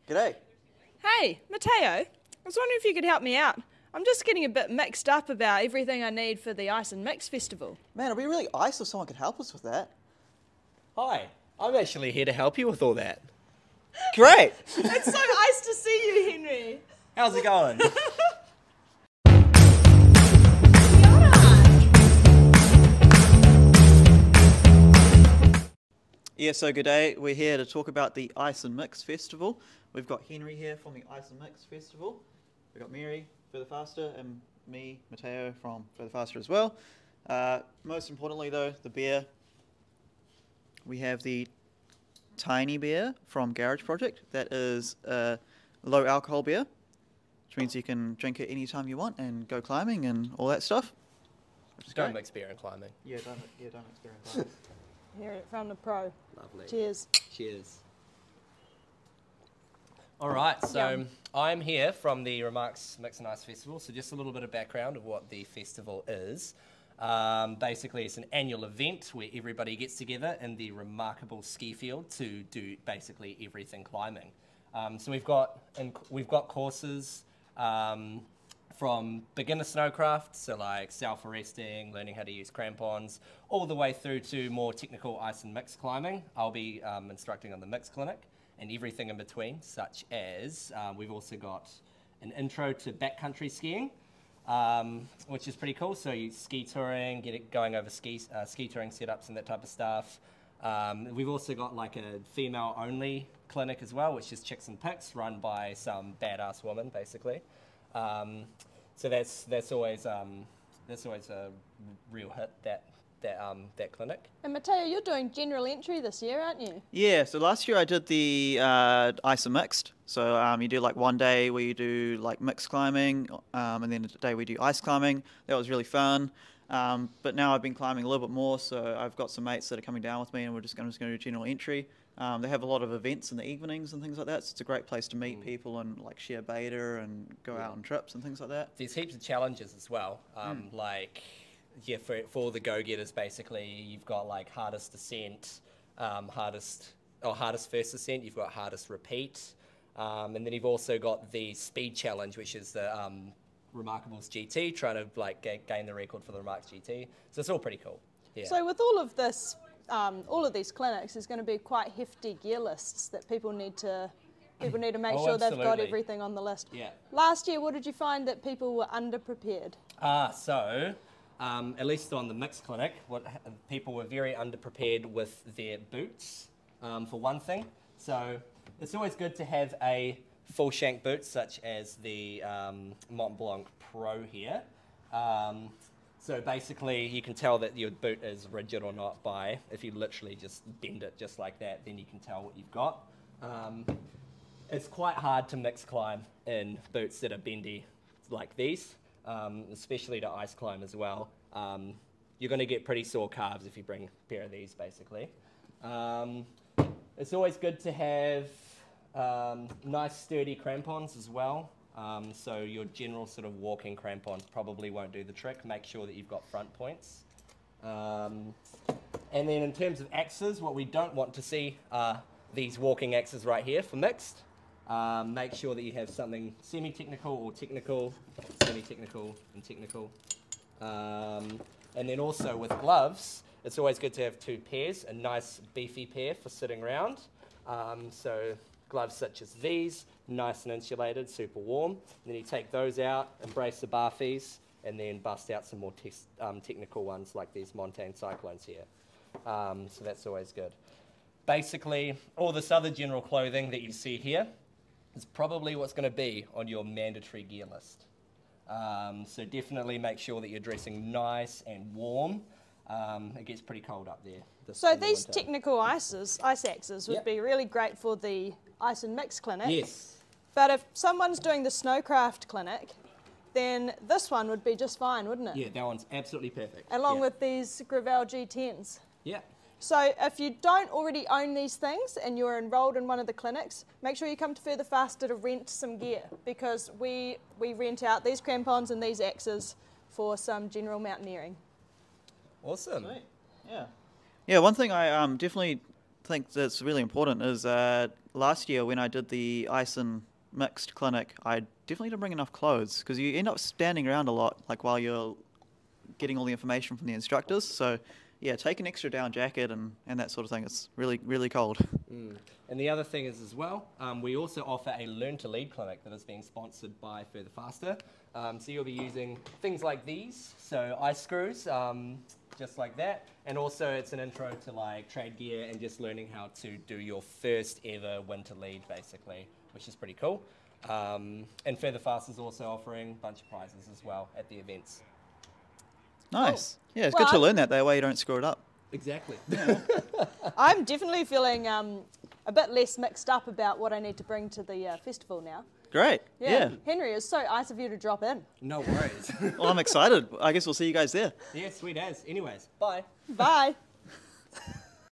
G'day. Hey, Matteo, I was wondering if you could help me out. I'm just getting a bit mixed up about everything I need for the Ice and Mix Festival. Man, it'd be really nice if someone could help us with that. Hi, I'm actually here to help you with all that. Great! It's so nice to see you, Henry. How's it going? Yeah, so good day. We're here to talk about the Ice and Mix Festival. We've got Henry here from the Ice and Mix Festival. We've got Mary, Further Faster, and me, Matteo, from Further Faster as well. Most importantly though, the beer. We have the Tiny beer from Garage Project. That is a low alcohol beer, which means you can drink it anytime you want and go climbing and all that stuff. Don't mix beer and climbing. Yeah, don't mix beer and climbing. Hear it from the pro. Lovely. Cheers. Cheers. All right, so Yum. I'm here from the Remarks Mix and Ice Festival. So just a little bit of background of what the festival is. Basically, it's an annual event where everybody gets together in the remarkable ski field to do basically everything climbing. So we've got courses from beginner snowcraft, so like self-arresting, learning how to use crampons, all the way through to more technical ice and mix climbing. I'll be instructing on the mix clinic and everything in between, such as we've also got an intro to backcountry skiing, which is pretty cool. So you ski touring, going over ski touring setups and that type of stuff. We've also got like a female-only clinic as well, which is Chicks and Pics, run by some badass woman, basically. So that's always a real hit, that clinic. And Matteo, you're doing general entry this year, aren't you? Yeah, so last year I did the ice and mixed. So you do like one day where you do like mixed climbing, and then a day we do ice climbing. That was really fun. But now I've been climbing a little bit more, so I've got some mates that are coming down with me, and we're just going to do general entry. They have a lot of events in the evenings and things like that, so it's a great place to meet people and like share beta and go out on trips and things like that. There's heaps of challenges as well. Like, yeah, for all the go-getters, basically, you've got like hardest descent, hardest first ascent, you've got hardest repeat, and then you've also got the speed challenge, which is the Remarkables GT, trying to like gain the record for the Remarks GT. So it's all pretty cool. Yeah. So with all of this, all of these clinics, there's going to be quite hefty gear lists that people need to make sure they've got absolutely. everything on the list. Yeah. Last year, what did you find that people were underprepared? So at least on the mixed clinic, people were very underprepared with their boots, for one thing. So it's always good to have a full shank boot, such as the Mont Blanc Pro here. So basically, you can tell that your boot is rigid or not by, if you literally just bend it just like that, then you can tell what you've got. It's quite hard to mix climb in boots that are bendy like these, especially to ice climb as well. You're going to get pretty sore calves if you bring a pair of these, basically. It's always good to have nice sturdy crampons as well. So your general sort of walking crampons probably won't do the trick. Make sure that you've got front points. And then in terms of axes, what we don't want to see are these walking axes right here for mixed. Make sure that you have something semi-technical or technical, semi-technical and technical. And then also with gloves, it's always good to have two pairs, a nice beefy pair for sitting around. So gloves such as these, nice and insulated, super warm. And then you take those out, embrace the barfies, and then bust out some more technical ones like these Montane Cyclones here. So that's always good. Basically, all this other general clothing that you see here is probably what's going to be on your mandatory gear list. So definitely make sure that you're dressing nice and warm. It gets pretty cold up there. So these technical ice axes would be really great for the ice and mix clinic. Yes. But if someone's doing the snowcraft clinic, then this one would be just fine, wouldn't it? Yeah, that one's absolutely perfect. Along with these Gravel G10s. Yeah. So if you don't already own these things and you're enrolled in one of the clinics, make sure you come to Further Faster to rent some gear, because we rent out these crampons and these axes for some general mountaineering. Awesome. Sweet. Yeah. Yeah, one thing I definitely think that's really important is last year when I did the ice and mixed clinic, I definitely didn't bring enough clothes because you end up standing around a lot, like while you're getting all the information from the instructors. So yeah, take an extra down jacket and that sort of thing. It's really, really cold. And the other thing is as well, we also offer a Learn to Lead clinic that is being sponsored by Further Faster. So you'll be using things like these, so ice screws, just like that. And also it's an intro to like trade gear and just learning how to do your first ever winter lead basically, which is pretty cool. And Further Faster is also offering a bunch of prizes as well at the events. Nice. Yeah, it's Well, good to learn that way you don't screw it up. Exactly. I'm definitely feeling a bit less mixed up about what I need to bring to the festival now. Great. Yeah. Henry, it's so nice of you to drop in. No worries. Well, I'm excited. I guess we'll see you guys there. Yeah, sweet as. Anyways, bye. Bye.